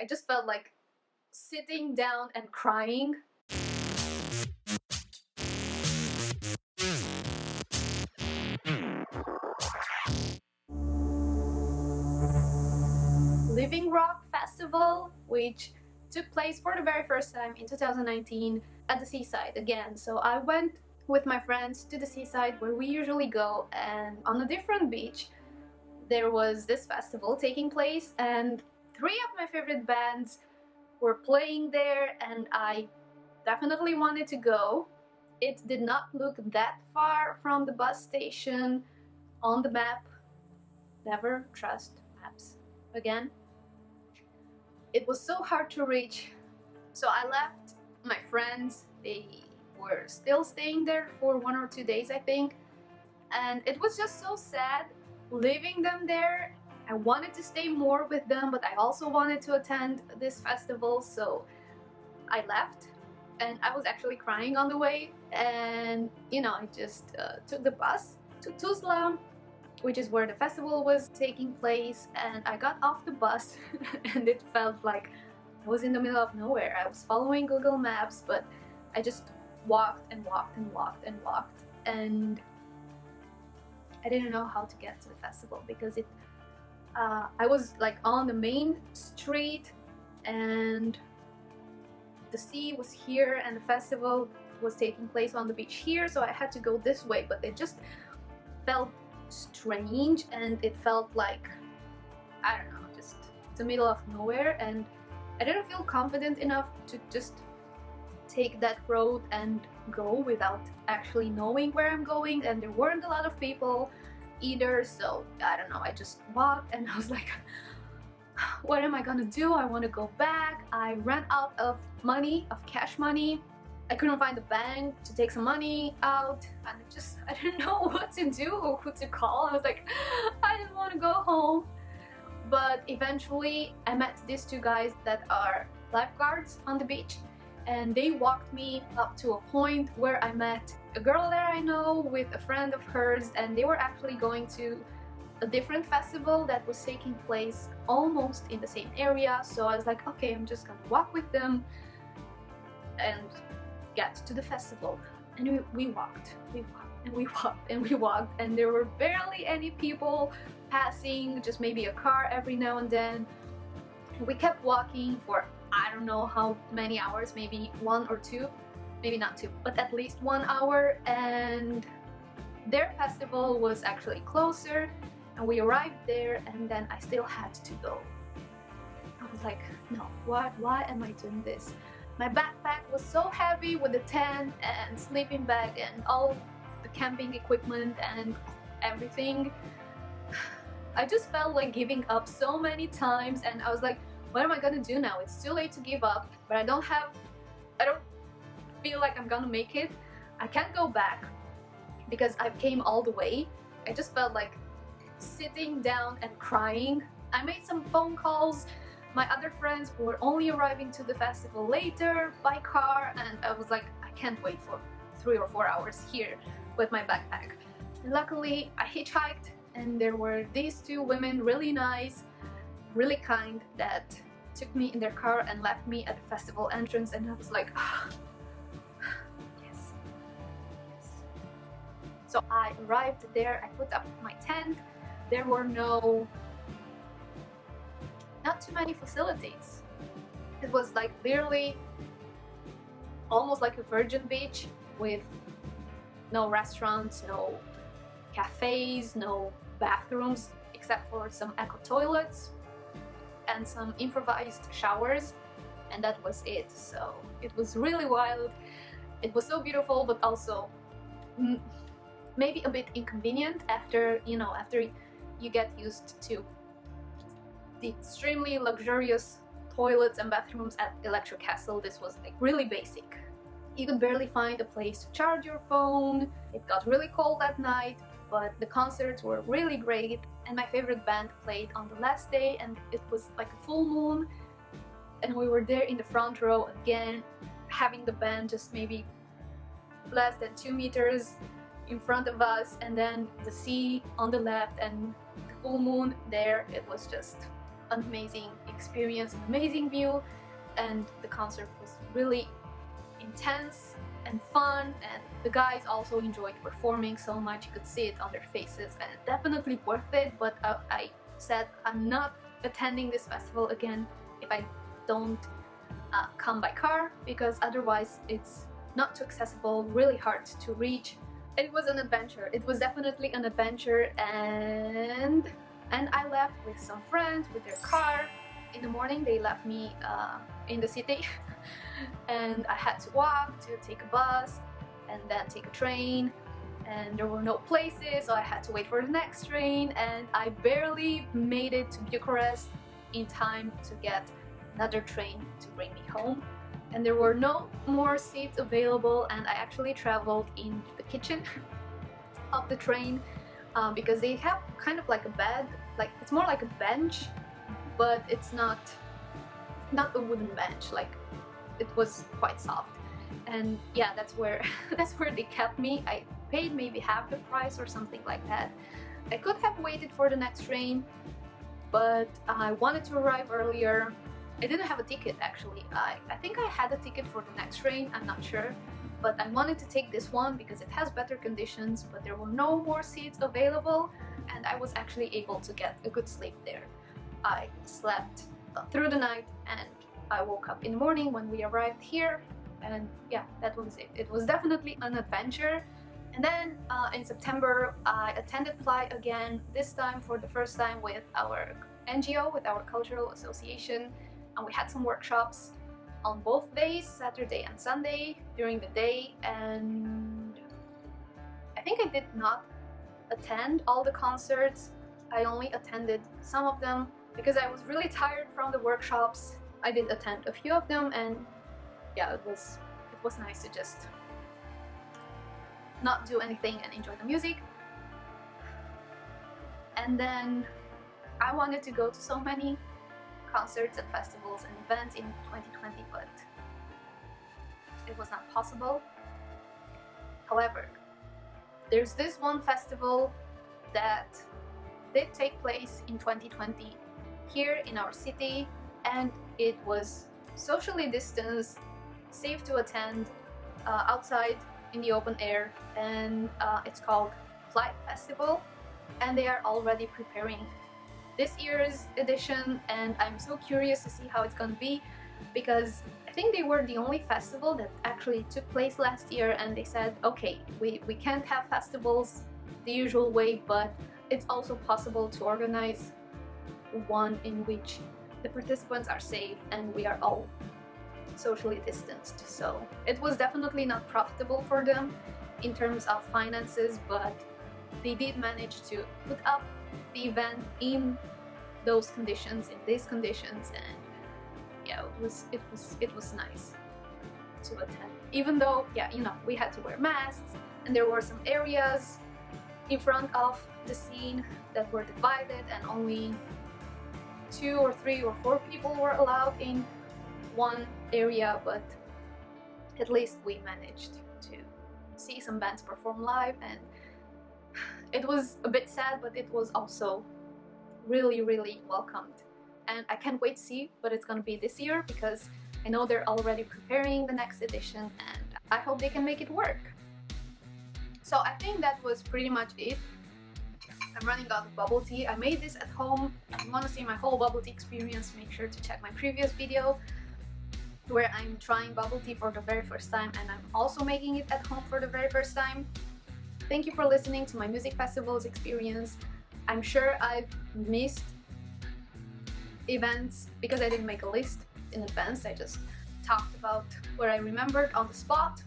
I just felt like sitting down and crying. Living Rock Festival, which took place for the very first time in 2019 at the seaside again. So I went with my friends to the seaside where we usually go, and on a different beach there was this festival taking place, and 3 of my favorite bands were playing there, and I definitely wanted to go. It did not look that far from the bus station on the map. Never trust maps again. It was so hard to reach, so I left my friends. They were still staying there for 1 or 2 days, I think, and it was just so sad leaving them there. I wanted to stay more with them, but I also wanted to attend this festival, so I left, and I was actually crying on the way. And you know, I just took the bus to Tuzla, which is where the festival was taking place, and I got off the bus and it felt like I was in the middle of nowhere. I was following Google Maps, but I just walked and walked and walked and walked, and I didn't know how to get to the festival because I was like on the main street, and the sea was here and the festival was taking place on the beach here, so I had to go this way, but it just felt strange, and it felt like, I don't know, just the middle of nowhere, and I didn't feel confident enough to just take that road and go without actually knowing where I'm going, and there weren't a lot of people either, so I don't know, I just walked and I was like, what am I gonna do? I want to go back. I ran out of money, of cash money. I couldn't find a bank to take some money out, and I didn't know what to do or who to call. I was like, I didn't want to go home. But eventually I met these 2 guys that are lifeguards on the beach, and they walked me up to a point where I met a girl there I know with a friend of hers, and they were actually going to a different festival that was taking place almost in the same area. So I was like, okay, I'm just gonna walk with them and get to the festival. And we walked and we walked and we walked, and there were barely any people passing, just maybe a car every now and then. We kept walking for I don't know how many hours, maybe 1 or 2, maybe not 2, but at least 1 hour, and their festival was actually closer, and we arrived there, and then I still had to go. I was like, no, why am I doing this? My backpack was so heavy with the tent and sleeping bag and all the camping equipment and everything. I just felt like giving up so many times, and I was like, what am I gonna do now? It's too late to give up, but I don't feel like I'm gonna make it. I can't go back because I came all the way. I just felt like sitting down and crying. I made some phone calls. My other friends were only arriving to the festival later by car, and I was like, I can't wait for 3 or 4 hours here with my backpack. And luckily I hitchhiked, and there were these 2 women, really nice, really kind, that took me in their car and left me at the festival entrance, and I was like, yes. So I arrived there, I put up my tent. There were not too many facilities. It was like literally almost like a virgin beach with no restaurants, no cafes, no bathrooms, except for some eco toilets and some improvised showers, and that was it. So it was really wild. It was so beautiful, but also maybe a bit inconvenient after you get used to the extremely luxurious toilets and bathrooms at Electro Castle. This was like really basic. You could barely find a place to charge your phone. It got really cold at night, but the concerts were really great, and my favorite band played on the last day, and it was like a full moon, and we were there in the front row again, having the band just maybe less than 2 meters in front of us, and then the sea on the left and the full moon there. It was just an amazing experienced an amazing view, and the concert was really intense and fun, and the guys also enjoyed performing so much. You could see it on their faces, and definitely worth it. But I said I'm not attending this festival again if I don't come by car, because otherwise it's not too accessible, really hard to reach. It was an adventure. It was definitely an adventure, and I left with some friends with their car. In the morning they left me in the city and I had to walk to take a bus and then take a train, and there were no places, so I had to wait for the next train, and I barely made it to Bucharest in time to get another train to bring me home. And there were no more seats available, and I actually traveled in the kitchen of the train because they have kind of like a bed, like it's more like a bench, but it's not a wooden bench, like it was quite soft. And yeah, that's where they kept me. I paid maybe half the price or something like that. I could have waited for the next train, but I wanted to arrive earlier. I didn't have a ticket actually. I think I had a ticket for the next train, I'm not sure, but I wanted to take this one because it has better conditions, but there were no more seats available, and I was actually able to get a good sleep there. I slept through the night, and I woke up in the morning when we arrived here, and yeah, that was it. It was definitely an adventure. And then in September I attended Fly again, this time for the first time with our NGO, with our cultural association, and we had some workshops on both days, Saturday and Sunday, during the day. And I think I did not attend all the concerts. I only attended some of them because I was really tired from the workshops. I did attend a few of them, and yeah, it was nice to just not do anything and enjoy the music. And then I wanted to go to so many concerts and festivals and events in 2020, but it was not possible. However, there's this one festival that did take place in 2020 here in our city, and it was socially distanced, safe to attend, outside in the open air, and it's called Flight Festival, and they are already preparing this year's edition, and I'm so curious to see how it's gonna be, because I think they were the only festival that actually took place last year, and they said, okay, we can't have festivals the usual way, but it's also possible to organize one in which the participants are safe and we are all socially distanced. So it was definitely not profitable for them in terms of finances, but they did manage to put up the event in those conditions, in these conditions, and yeah, it was nice to attend. Even though, yeah, you know, we had to wear masks, and there were some areas in front of the scene that were divided, and only 2 or 3 or 4 people were allowed in one area, but at least we managed to see some bands perform live, and it was a bit sad, but it was also really, really welcomed. And I can't wait to see what it's gonna be this year, because I know they're already preparing the next edition, and I hope they can make it work. So I think that was pretty much it. I'm running out of bubble tea. I made this at home. If you want to see my whole bubble tea experience, make sure to check my previous video where I'm trying bubble tea for the very first time, and I'm also making it at home for the very first time. Thank you for listening to my music festivals experience. I'm sure I've missed events because I didn't make a list in advance. I just talked about what I remembered on the spot.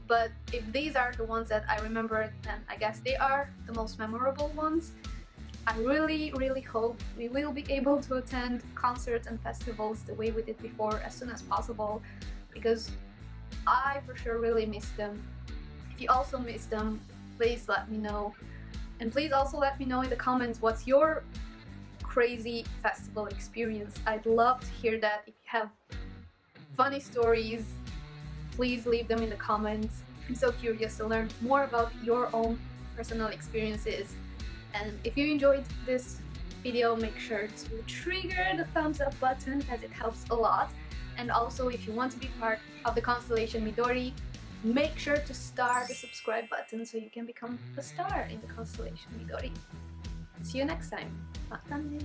But if these are the ones that I remembered, then I guess they are the most memorable ones. I really, really hope we will be able to attend concerts and festivals the way we did before as soon as possible, because I for sure really miss them. If you also miss them, please let me know. And please also let me know in the comments what's your crazy festival experience. I'd love to hear that. If you have funny stories, please leave them in the comments. I'm so curious to learn more about your own personal experiences. And if you enjoyed this video, make sure to trigger the thumbs up button as it helps a lot. And also, if you want to be part of the Constellation Midori, make sure to star the subscribe button so you can become a star in the Constellation Midori. See you next time. Matane!